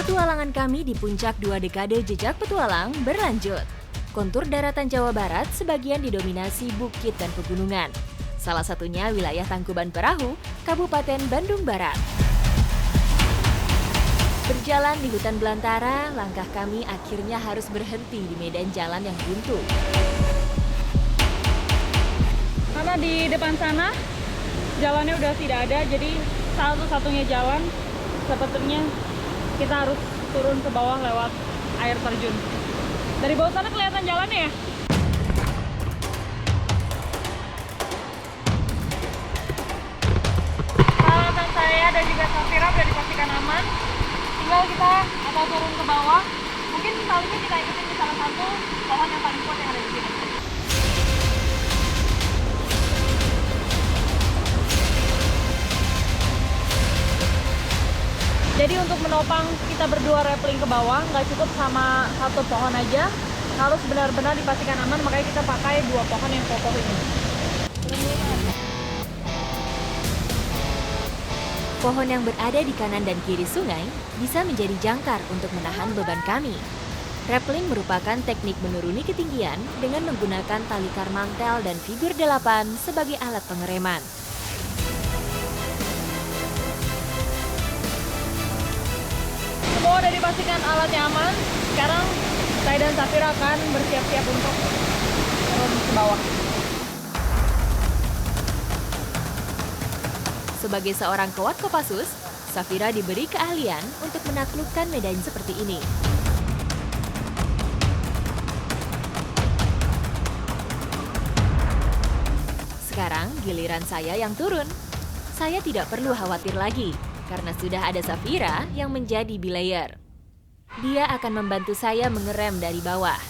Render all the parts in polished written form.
Petualangan kami di puncak 2 dekade jejak petualang berlanjut. Kontur daratan Jawa Barat sebagian didominasi bukit dan pegunungan. Salah satunya wilayah Tangkuban Perahu, Kabupaten Bandung Barat. Berjalan di hutan belantara, langkah kami akhirnya harus berhenti di medan jalan yang buntu. Karena di depan sana jalannya udah tidak ada, jadi satu-satunya jalan sepertinya kita harus turun ke bawah lewat air terjun. Dari bawah sana kelihatan jalannya ya? Peralatan saya dan juga Safira udah dipastikan aman. Tinggal kita atau turun ke bawah. Mungkin kali ini kita ikutin di salah satu pohon yang paling kuat yang ada di sini. Jadi untuk menopang kita berdua rappelling ke bawah, nggak cukup sama satu pohon aja, harus benar-benar dipastikan aman, makanya kita pakai 2 pohon yang kokoh ini. Pohon yang berada di kanan dan kiri sungai bisa menjadi jangkar untuk menahan beban kami. Rappelling merupakan teknik menuruni ketinggian dengan menggunakan tali karmantel dan figur 8 sebagai alat pengereman. Semua udah dipastikan alatnya aman. Sekarang saya dan Safira akan bersiap-siap untuk turun ke bawah. Sebagai seorang kewat Kopassus, Safira diberi keahlian untuk menaklukkan medan seperti ini. Sekarang giliran saya yang turun. Saya tidak perlu khawatir lagi, karena sudah ada Safira yang menjadi belayer. Dia akan membantu saya mengerem dari bawah.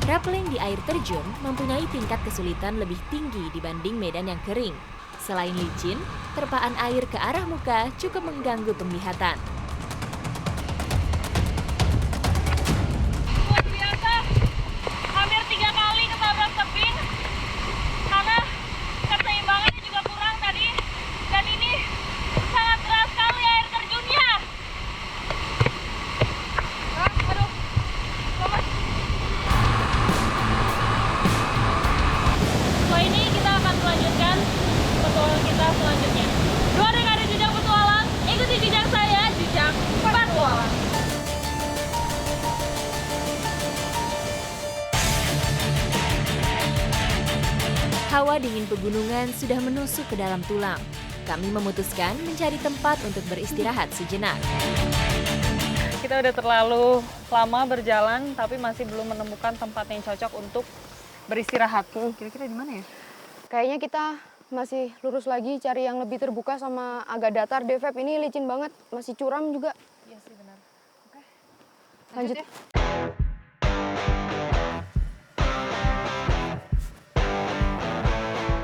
Rappelling di air terjun mempunyai tingkat kesulitan lebih tinggi dibanding medan yang kering. Selain licin, terpaan air ke arah muka cukup mengganggu penglihatan. Selanjutnya 2 dekade jejak petualang, ikuti jejak saya, jejak petualang. Hawa dingin pegunungan sudah menusuk ke dalam tulang. Kami memutuskan mencari tempat untuk beristirahat sejenak. Kita udah terlalu lama berjalan, tapi masih belum menemukan tempat yang cocok untuk beristirahat. Kira-kira di mana ya? Kayaknya kita masih lurus lagi, cari yang lebih terbuka sama agak datar. Deh, Feb, ini licin banget, masih curam juga. Iya sih, benar. Oke, Lanjut ya.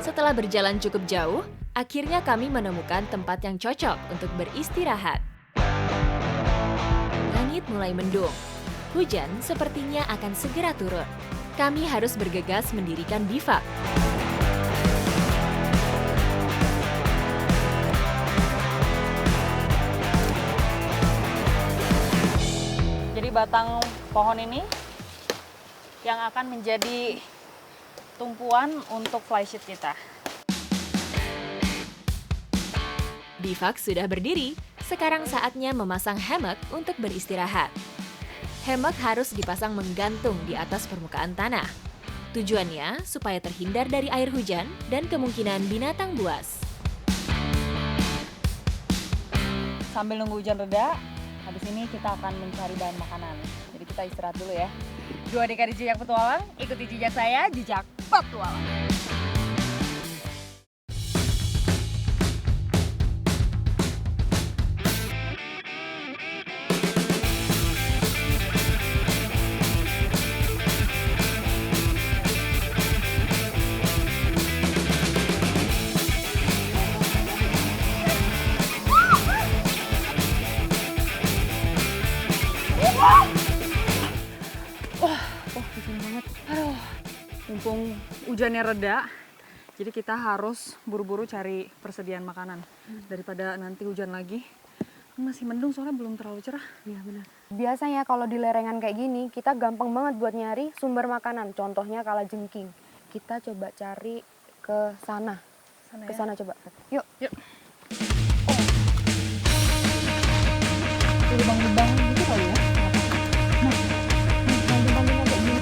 Setelah berjalan cukup jauh, akhirnya kami menemukan tempat yang cocok untuk beristirahat. Langit mulai mendung. Hujan sepertinya akan segera turun. Kami harus bergegas mendirikan bivak. Batang pohon ini yang akan menjadi tumpuan untuk flysheet kita. Bivak sudah berdiri, sekarang saatnya memasang hammock untuk beristirahat. Hammock harus dipasang menggantung di atas permukaan tanah. Tujuannya supaya terhindar dari air hujan dan kemungkinan binatang buas. Sambil nunggu hujan reda, habis ini kita akan mencari bahan makanan. Jadi kita istirahat dulu ya. 2 dekade jejak petualang, ikuti jejak saya, jejak petualang. hujannya reda, jadi kita harus buru-buru cari persediaan makanan daripada nanti hujan lagi. Masih mendung soalnya belum terlalu cerah. Iya benar. Biasanya kalau di lerengan kayak gini, kita gampang banget buat nyari sumber makanan. Contohnya kalajengking. Kita coba cari ke sana. Ke sana coba. Yuk. Yuk. Lubang-lubang gitu kali ya. Bantu-bantunya kayak gini.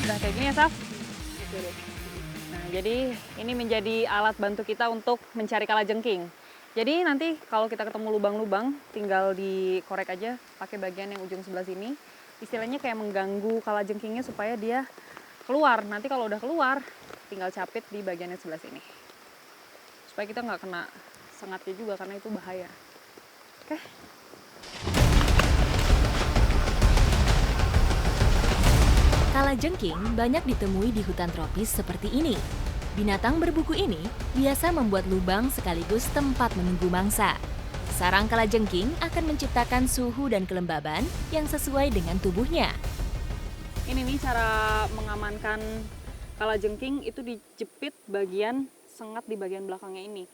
Udah kayak gini ya, Saf? Nah, jadi ini menjadi alat bantu kita untuk mencari kalajengking. Jadi nanti kalau kita ketemu lubang-lubang, tinggal dikorek aja pakai bagian yang ujung sebelah sini. Istilahnya kayak mengganggu kalajengkingnya supaya dia keluar. Nanti kalau udah keluar, tinggal capit di bagian yang sebelah sini. Supaya kita nggak kena sengatnya juga, karena itu bahaya. Oke. Kalajengking banyak ditemui di hutan tropis seperti ini. Binatang berbuku ini biasa membuat lubang sekaligus tempat menunggu mangsa. Sarang kalajengking akan menciptakan suhu dan kelembaban yang sesuai dengan tubuhnya. Ini nih cara mengamankan kalajengking, itu dijepit bagian sengat di bagian belakangnya ini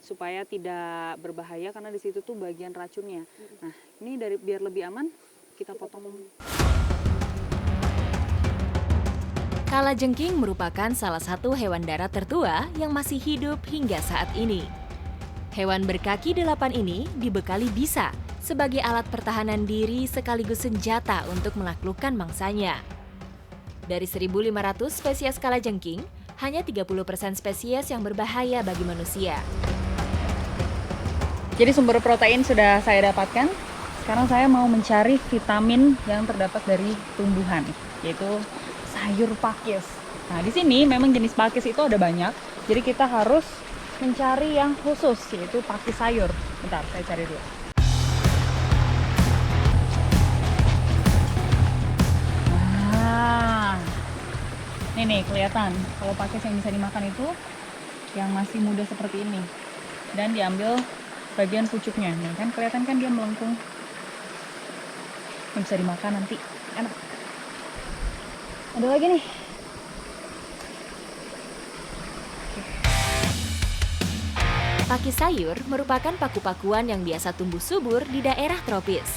supaya tidak berbahaya karena di situ tuh bagian racunnya. Nah, ini biar lebih aman kita potong. Kalajengking merupakan salah satu hewan darat tertua yang masih hidup hingga saat ini. Hewan berkaki 8 ini dibekali bisa sebagai alat pertahanan diri sekaligus senjata untuk menaklukkan mangsanya. Dari 1.500 spesies kalajengking, hanya 30% spesies yang berbahaya bagi manusia. Jadi sumber protein sudah saya dapatkan. Sekarang saya mau mencari vitamin yang terdapat dari tumbuhan, yaitu sayur pakis. Nah, di sini memang jenis pakis itu ada banyak. Jadi kita harus mencari yang khusus, yaitu pakis sayur. Bentar, saya cari dulu. Nah, ini nih kelihatan. Kalau pakis yang bisa dimakan itu yang masih muda seperti ini. Dan diambil bagian pucuknya. Nih kan kelihatan kan dia melengkung. Yang bisa dimakan nanti. Enak. Ada lagi nih. Pakis sayur merupakan paku-pakuan yang biasa tumbuh subur di daerah tropis.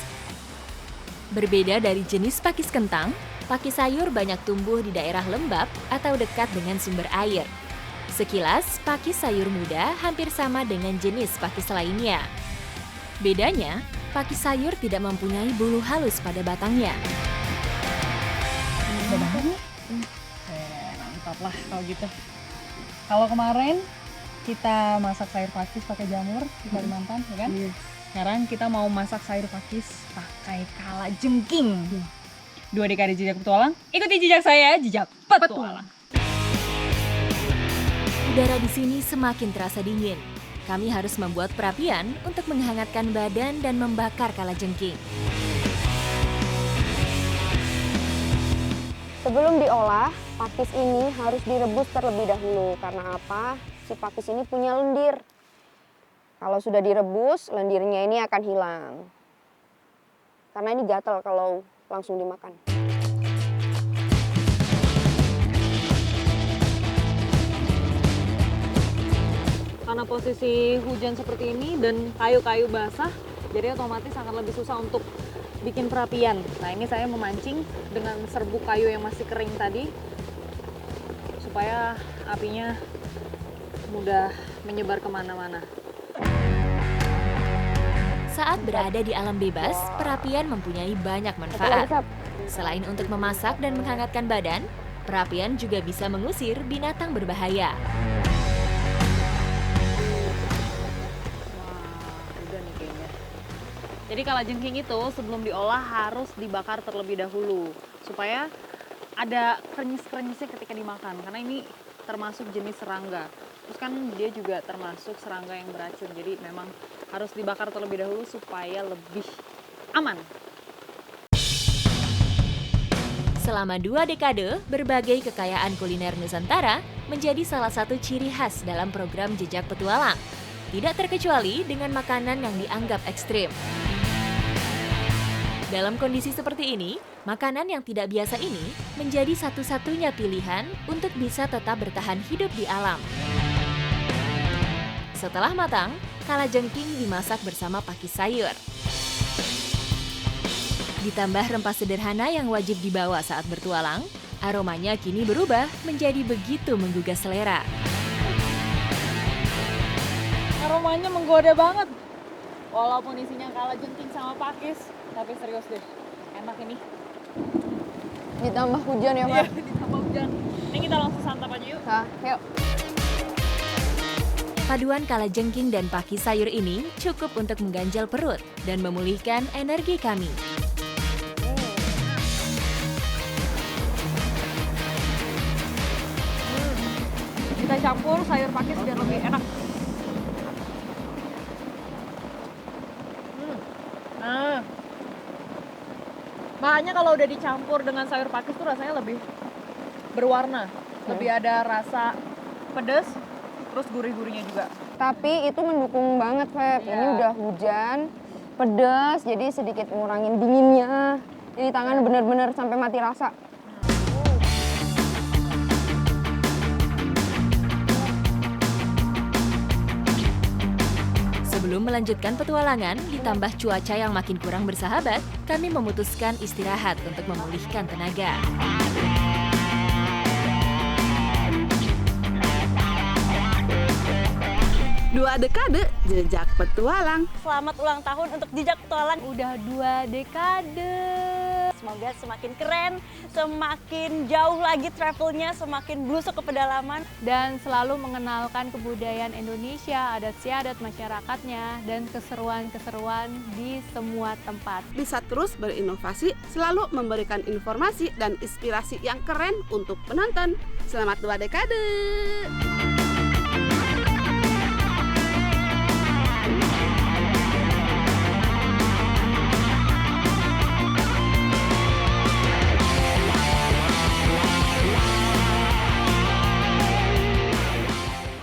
Berbeda dari jenis pakis kentang, pakis sayur banyak tumbuh di daerah lembab atau dekat dengan sumber air. Sekilas, pakis sayur muda hampir sama dengan jenis pakis lainnya. Bedanya, pakis sayur tidak mempunyai bulu halus pada batangnya. Mantap lah kalau gitu. Kalau kemarin kita masak sayur pakis pakai jamur di Kalimantan, ya kan? Sekarang kita mau masak sayur pakis pakai kalajengking. 2 dekade jejak petualang, ikuti jejak saya, jejak petualang. Udara di sini semakin terasa dingin. Kami harus membuat perapian untuk menghangatkan badan dan membakar kalajengking. Sebelum diolah, pakis ini harus direbus terlebih dahulu. Karena apa? Si pakis ini punya lendir. Kalau sudah direbus, lendirnya ini akan hilang. Karena ini gatal kalau langsung dimakan. Karena posisi hujan seperti ini dan kayu-kayu basah, jadi otomatis akan lebih susah untuk bikin perapian. Nah, ini saya memancing dengan serbuk kayu yang masih kering tadi supaya apinya mudah menyebar kemana-mana. Saat berada di alam bebas, perapian mempunyai banyak manfaat. Selain untuk memasak dan menghangatkan badan, perapian juga bisa mengusir binatang berbahaya. Wah, udah nih kayaknya. Jadi kalajengking itu sebelum diolah harus dibakar terlebih dahulu supaya ada krenyes-krenyesnya ketika dimakan, karena ini termasuk jenis serangga. Terus kan dia juga termasuk serangga yang beracun, jadi memang harus dibakar terlebih dahulu supaya lebih aman. Selama 2 dekade, berbagai kekayaan kuliner Nusantara menjadi salah satu ciri khas dalam program Jejak Petualang. tidak terkecuali dengan makanan yang dianggap ekstrim. Dalam kondisi seperti ini, makanan yang tidak biasa ini menjadi satu-satunya pilihan untuk bisa tetap bertahan hidup di alam. Setelah matang, kalajengking dimasak bersama pakis sayur. Ditambah rempah sederhana yang wajib dibawa saat bertualang, aromanya kini berubah menjadi begitu menggugah selera. Aromanya menggoda banget. Walaupun isinya kalajengking sama pakis, tapi serius deh, enak ini. Ditambah hujan ya, Mbak? Iya, ditambah hujan. Ini kita langsung santap aja yuk. Nah, yuk. Paduan kalajengking dan pakis sayur ini cukup untuk mengganjal perut dan memulihkan energi kami. Kita campur sayur pakis biar lebih enak. Nah, makanya kalau udah dicampur dengan sayur pakis tuh rasanya lebih berwarna, lebih ada rasa pedas, terus gurih-gurihnya juga. Tapi itu mendukung banget, Feb. Ini udah hujan, pedas, jadi sedikit ngurangin dinginnya. Jadi tangan bener-bener sampai mati rasa. Sebelum melanjutkan petualangan, ditambah cuaca yang makin kurang bersahabat, kami memutuskan istirahat untuk memulihkan tenaga. Dua dekade jejak petualang. Selamat ulang tahun untuk Jejak Petualang. Udah 2 dekade. Semoga semakin keren, semakin jauh lagi travelnya, semakin blusuk ke pedalaman. Dan selalu mengenalkan kebudayaan Indonesia, adat istiadat masyarakatnya, dan keseruan-keseruan di semua tempat. Bisa terus berinovasi, selalu memberikan informasi dan inspirasi yang keren untuk penonton. Selamat 2 dekade.